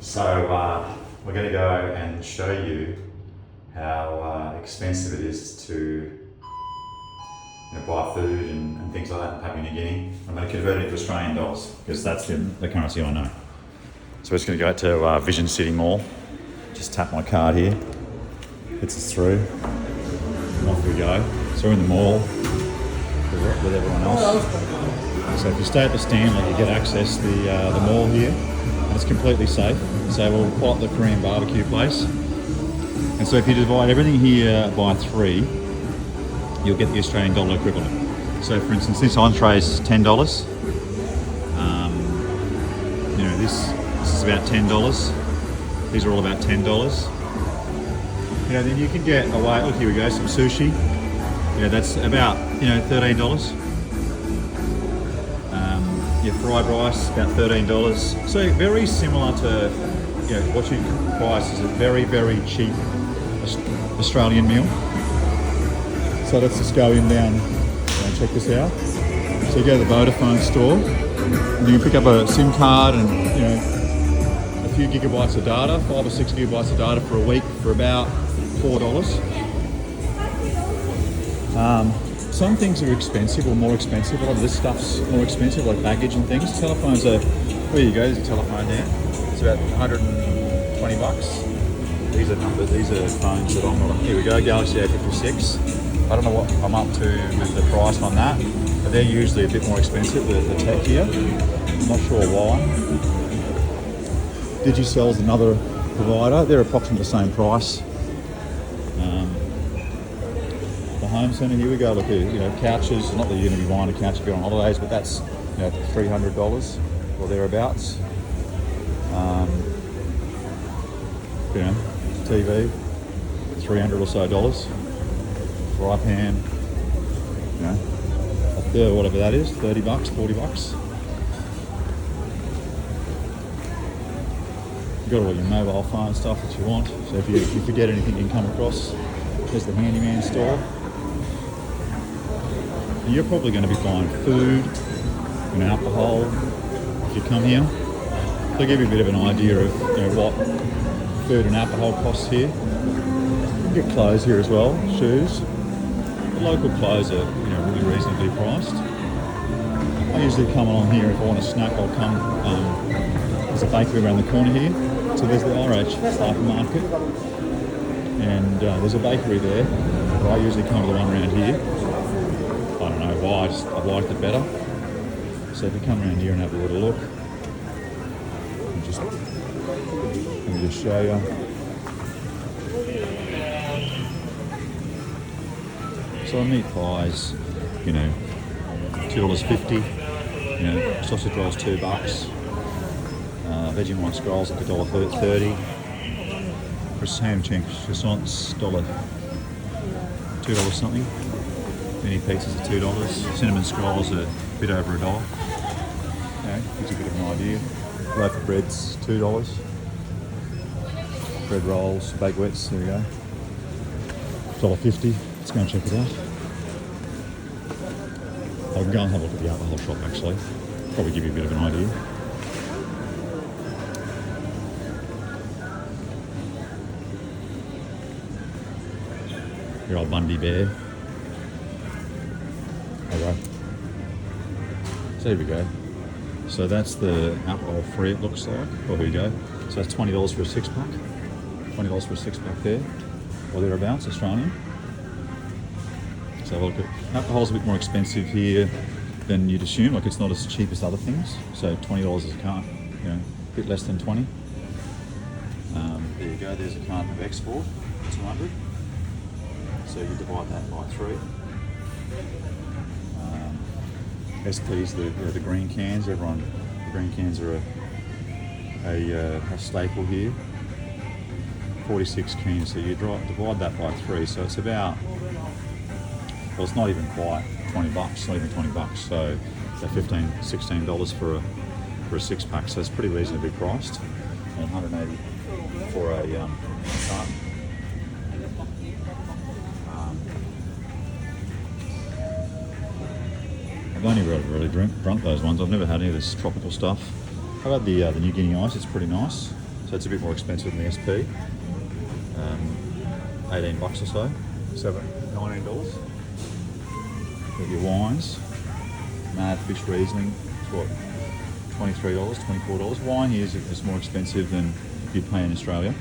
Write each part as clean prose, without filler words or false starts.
So we're going to go and show you how expensive it is to buy food and things like that in Papua New Guinea. I'm going to convert it into Australian dollars because that's the currency I know. So we're just going to go to Vision City Mall. Just tap my card here. Gets us through. And off we go. So we're in the mall with everyone else. So if you stay at the Stanley, you get access to the mall here. And it's completely safe. So we'll plot the Korean barbecue place. And so if you divide everything here by 3, you'll get the Australian dollar equivalent. So for instance, this entree is $10. This is about $10. These are all about $10. Then you can get away. Look, here we go, some sushi. That's about $13. Your fried rice about $13. So very similar to what you price is a very, very cheap Australian meal. So let's just go in down and check this out. So you go to the Vodafone store and you can pick up a SIM card and a few gigabytes of data, 5 or 6 gigabytes of data for a week for about $4. Some things are expensive or more expensive. A lot of this stuff's more expensive, like baggage and things. Telephones are, there you go, there's a telephone there. It's about $120. These are phones that I'm not on. Here we go, Galaxy A56. I don't know what I'm up to with the price on that, but they're usually a bit more expensive, the tech here. I'm not sure why. Digicel's another provider. They're approximately the same price. The home centre, here we go. Look at couches. Not that you're going to be buying a couch if you're on holidays, but that's $300 or thereabouts. TV, $300 or so. Fry pan, a third, whatever that is, $30, $40. You've got all your mobile phone stuff that you want. So if you forget anything you can come across, there's the handyman store. You're probably going to be buying food and alcohol if you come here. They'll give you a bit of an idea of what food and alcohol costs here. You can get clothes here as well, shoes. The local clothes are really reasonably priced. I usually come along here if I want a snack. I'll come. There's a bakery around the corner here. So there's the RH Stark Market, and there's a bakery there. But I usually come to the one around here. I don't know why. I've liked it better. So if you come around here and have a little look, let me just show you. So meat pies, $2.50. Sausage rolls $2. Vegemite scrolls like $1.30. Ham croissants, $2 something. Mini pizzas are $2. Cinnamon scrolls are a bit over $1. Gives you a bit of an idea. Loaf of bread's $2. Bread rolls, baguettes, there we go. $1.50. Let's go and check it out. I can go and have a look at the alcohol shop actually. Probably give you a bit of an idea. Your old Bundy Bear. Okay. So here we go. So that's the alcohol free it looks like. Oh, here we go. So that's $20 for a 6-pack. $20 for a 6-pack there, or thereabouts, Australian. So look, alcohol's a bit more expensive here than you'd assume. Like it's not as cheap as other things. So $20 is a carton, a bit less than 20. There you go. There's a carton of export, 200. So you divide that by 3. SP's the green cans. The green cans are a staple here. 46 cans, so you divide that by 3, so it's about, well, it's not even quite $20, not even $20, so about $15, $16 for a 6-pack, so it's pretty reasonably priced, and $180 for a carton. I've only really drunk those ones. I've never had any of this tropical stuff. I've had the New Guinea ice. It's pretty nice. So So it's a bit more expensive than the SP. $18 or so. $19. Got your wines. Mad Fish Riesling. It's what? $23, $24. Wine here is more expensive than you'd pay in Australia.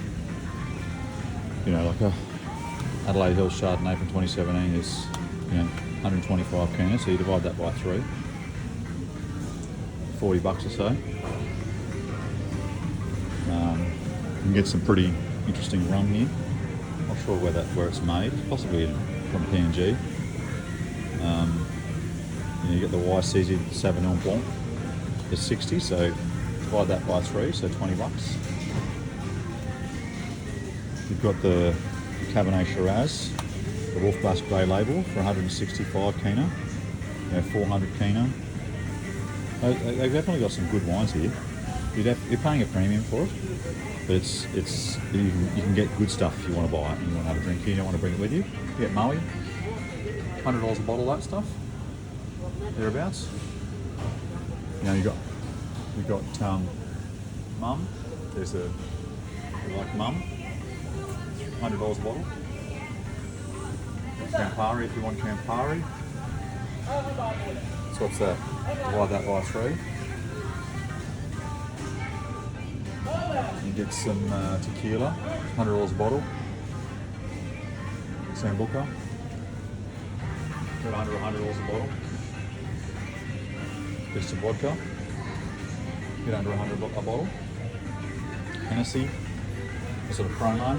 You know, like a Adelaide Hills Chardonnay from 2017 is, you know, 125 kina, so you divide that by 3. $40 or so. You can get some pretty interesting rum here. Not sure where it's made, possibly from PNG. You get the YCZ Sauvignon Blanc. It's 60, so divide that by 3, so $20. You've got the Cabernet Shiraz, the Wolf Blass Grey label for 165 kina, 400 kina. They've definitely got some good wines here. You're paying a premium for it, but you can get good stuff if you want to buy it and you want to have a drink here. You don't want to bring it with you. You get Moe, $100 a bottle of that stuff, thereabouts. You know, you got Mum. There's you like Mum, $100 a bottle. Campari if you want Campari. So what's that? Divide that by 3. You get some tequila, $100 a bottle. Sambuca, got under $100 a bottle. Get some vodka, get under $100 a bottle. Hennessy, a sort of promo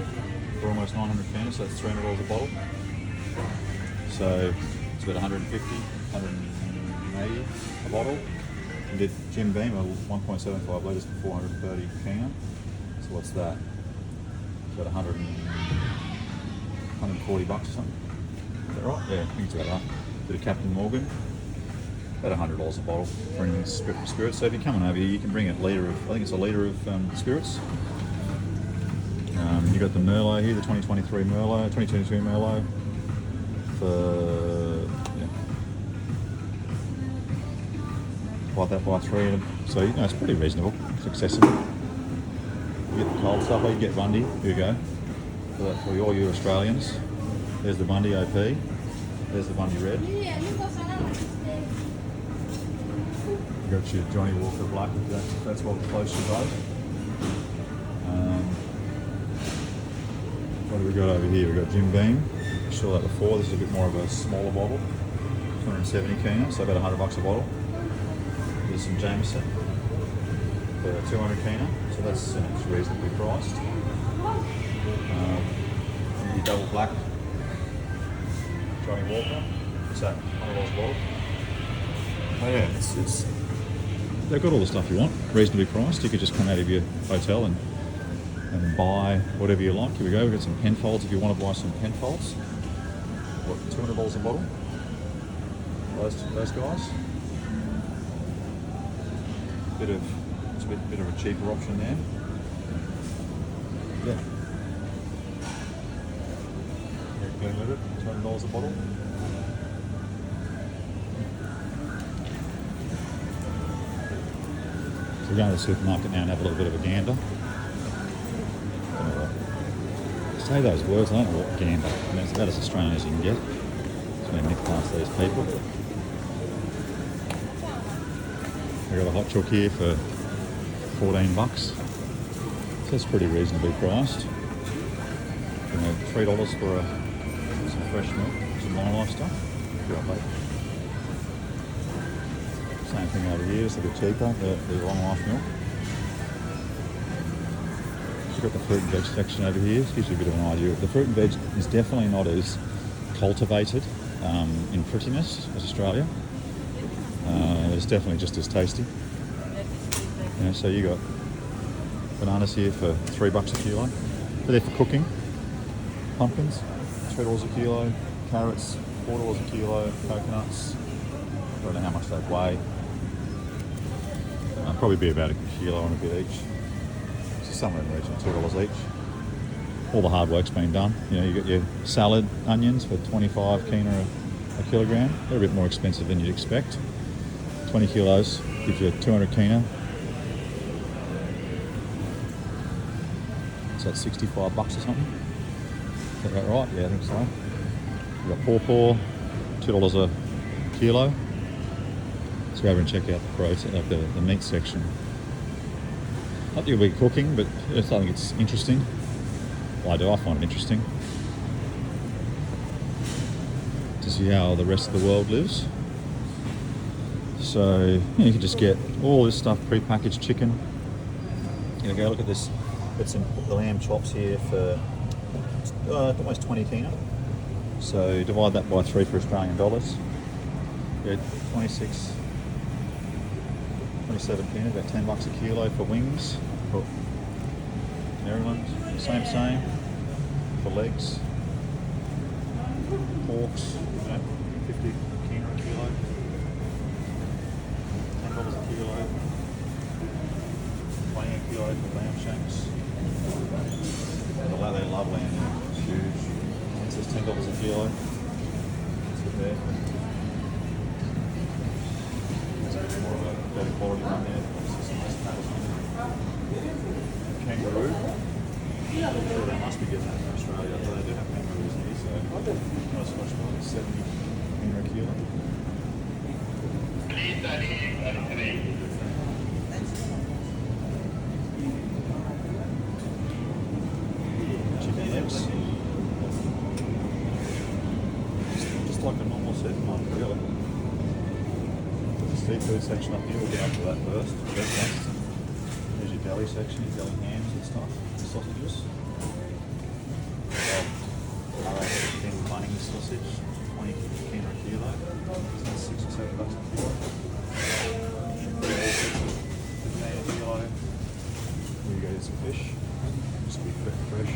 for almost 900 kina, so that's $300 a bottle. So it's about 150, 180 a bottle. You get Jim Beam, 1.75 litres for 430 kina. So what's that? It's about 140 bucks or something. Is that right? Yeah, I think it's about that. Bit of Captain Morgan. About $100 a bottle for any spirits. So if you're coming over here, you can bring a litre of, I think it's a litre of spirits. You got the Merlot here, the 2023 Merlot, 2022 Merlot for, divide that by 3. So, you know, it's pretty reasonable. It's accessible. You get the cold stuff, you get Bundy. Here we go. For all you Australians. There's the Bundy OP. There's the Bundy Red. You got your Johnny Walker Black, if that's what close to both. What do we got over here? We've got Jim Beam. I saw that before. This is a bit more of a smaller bottle. 270 kina, so about $100 a bottle. There's some Jameson for 200 kina, so that's reasonably priced. Your double black Johnny Walker, what's that? $100 a bottle. Oh yeah, it's they've got all the stuff you want, reasonably priced. You could just come out of your hotel and buy whatever you like. Here we go. We've got some Penfolds if you want to buy some Penfolds. What, $200 a bottle? Those guys. It's a bit of a cheaper option there. Yeah. Glenlivet, $200 a bottle. So we're going to the supermarket now and have a little bit of a gander. Say those words, I don't know what gander. I mean, it's about as Australian as you can get. Just going to nick past these people. We've got a hot chook here for $14. So that's pretty reasonably priced. You know, $3 for some fresh milk, some Long Life stuff. Good, mate. Same thing over here, it's a bit cheaper, the Long Life milk. You've got the fruit and veg section over here. This gives you a bit of an idea. The fruit and veg is definitely not as cultivated in prettiness as Australia. It's definitely just as tasty. You know, so you got bananas here for $3 a kilo. They're there for cooking. Pumpkins, $3 a kilo. Carrots, $4 a kilo. Coconuts, I don't know how much they weigh. Probably be about a kilo and a bit each. So somewhere in the region of $2 each. All the hard work's been done. You know, you got your salad onions for 25 kina a kilogram. They're a bit more expensive than you'd expect. 20 kilos gives you 200 kina. What's that, 65 bucks or something? Is that about right? Yeah, I think so. We've got pawpaw, $2 a kilo. Let's go over and check out the protein, like the meat section. Not that you'll be cooking, but I think it's interesting. Well, I find it interesting to see how the rest of the world lives. So you can just get all this stuff, pre-packaged chicken. Go look at this. Got some the lamb chops here for almost 20 kina. So divide that by 3 for Australian dollars. Yeah, 26, 27 kina, about 10 bucks a kilo for wings. For Maryland, same for legs. Porks, 50 kina a kilo. $10 a kilo. 20 a kilo for lamb shanks. They love lamb, it's huge. It says $10 a kilo. That's it there. It's a bit more of a better quality one there. Some less fat or something. Kangaroo. I'm sure they must be getting that from Australia, but they do have kangaroos here, so nice Scotch one, 70 kina a kilo. Chicken legs. Just like a normal supermarket, really. The seafood section up here, we'll get up to that first. There's your deli section, your deli hams and stuff, the sausages. Thin plain sausage, 20 kina a kilo. So that's 6 or 7 bucks a kilo. 15 a kilo. Here you go, there's some fish. Just be fresh.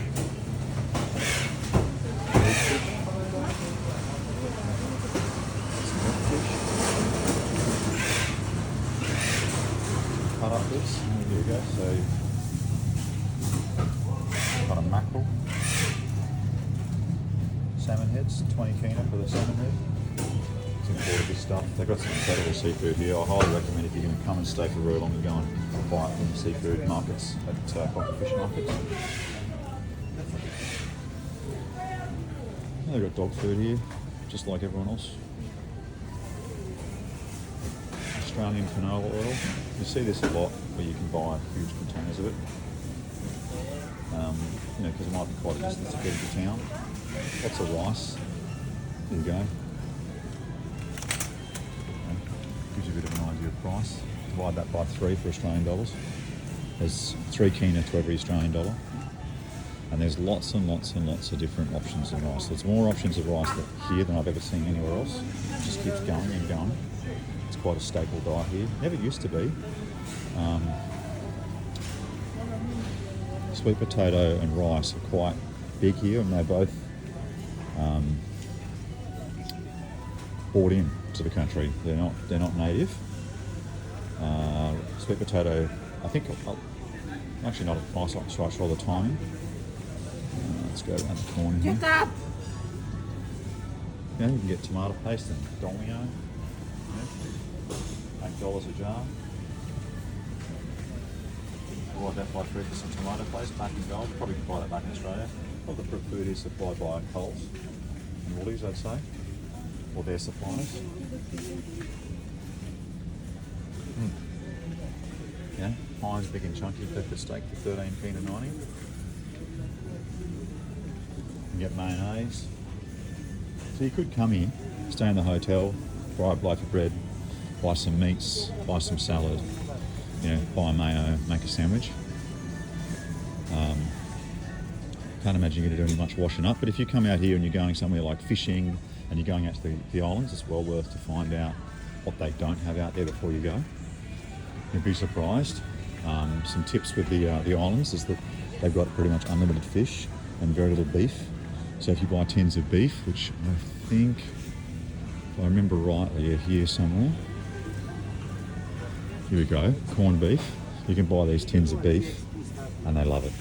Cut up this. There you go. So got a mackerel. Salmon heads, 20 kina for the salmon head. It's imported this stuff. They've got some incredible seafood here. I highly recommend if you're going to come and stay for very long, you go and buy it from the seafood markets at Papua fish markets. They've got dog food here, just like everyone else. Australian canola oil. You see this a lot where you can buy huge containers of it. Because it might be quite a distance to get into town. Lots of rice. There you go. Gives you a bit of an idea of price. Divide that by 3 for Australian dollars. There's 3 kina to every Australian dollar. And there's lots and lots and lots of different options of rice. There's more options of rice here than I've ever seen anywhere else. It just keeps going and going. It's quite a staple diet here. Never used to be. Sweet potato and rice are quite big here, and they're both brought in to the country. They're not native. Sweet potato, I think, actually not a price, I'm not sure all the timing. Let's go around the corner here. Yeah, you can get tomato paste and dolmio. $8 a jar. Divide that by 3 for some tomato paste, back in gold. Probably can buy that back in Australia. All the food is supplied by Coles and Woolies, I'd say, or their suppliers. Yeah, Heinz big and chunky pepper steak for 13 kina 90. You can get mayonnaise. So you could come here, stay in the hotel, buy a loaf of bread, buy some meats, buy some salad, buy a mayo, make a sandwich. Can't imagine you're going to do any much washing up, but if you come out here and you're going somewhere like fishing and you're going out to the islands, it's well worth to find out what they don't have out there before you go. You'd be surprised. Some tips with the islands is that they've got pretty much unlimited fish and very little beef. So if you buy tins of beef, which I think, if I remember rightly, are here somewhere. Here we go, corned beef. You can buy these tins of beef and they love it.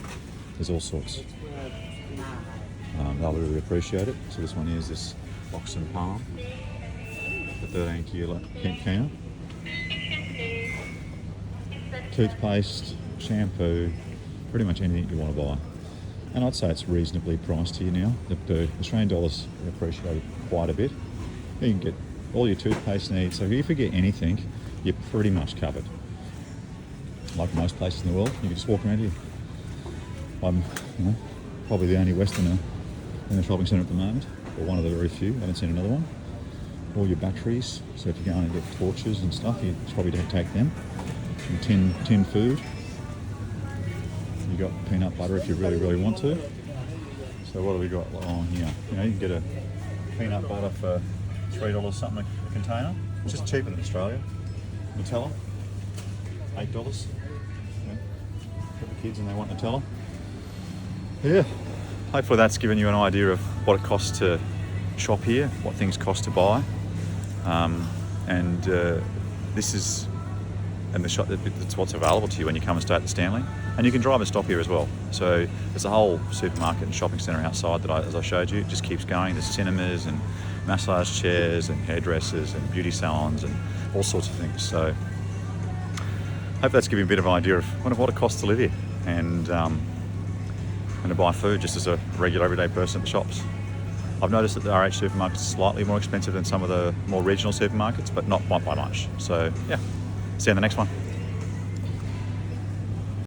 There's all sorts. They'll really appreciate it. So this one is this oxen palm for 13 kina. Toothpaste, shampoo, pretty much anything you want to buy. And I'd say it's reasonably priced here now. The Australian dollar's appreciated quite a bit. You can get all your toothpaste needs. So if you forget anything, you're pretty much covered. Like most places in the world, you can just walk around here. I'm probably the only Westerner in the shopping centre at the moment, or one of the very few. I haven't seen another one. All your batteries, so if you're going to get torches and stuff, you probably don't take them. And tin food. You got peanut butter if you really want to. So what have we got on here? You can get a peanut butter for $3 something a container, which is cheaper than Australia. Nutella, $8. For the kids and they want Nutella. Yeah, hopefully that's given you an idea of what it costs to shop here, what things cost to buy, the shop. It's what's available to you when you come and stay at the Stanley, and you can drive and stop here as well. So there's a whole supermarket and shopping centre outside that, as I showed you, it just keeps going. There's cinemas and massage chairs and hairdressers and beauty salons and all sorts of things. So hope that's giving you a bit of an idea of what it costs to live here and to buy food just as a regular everyday person at the shops. I've noticed that the RH supermarkets are slightly more expensive than some of the more regional supermarkets, but not by much. So yeah, see you in the next one.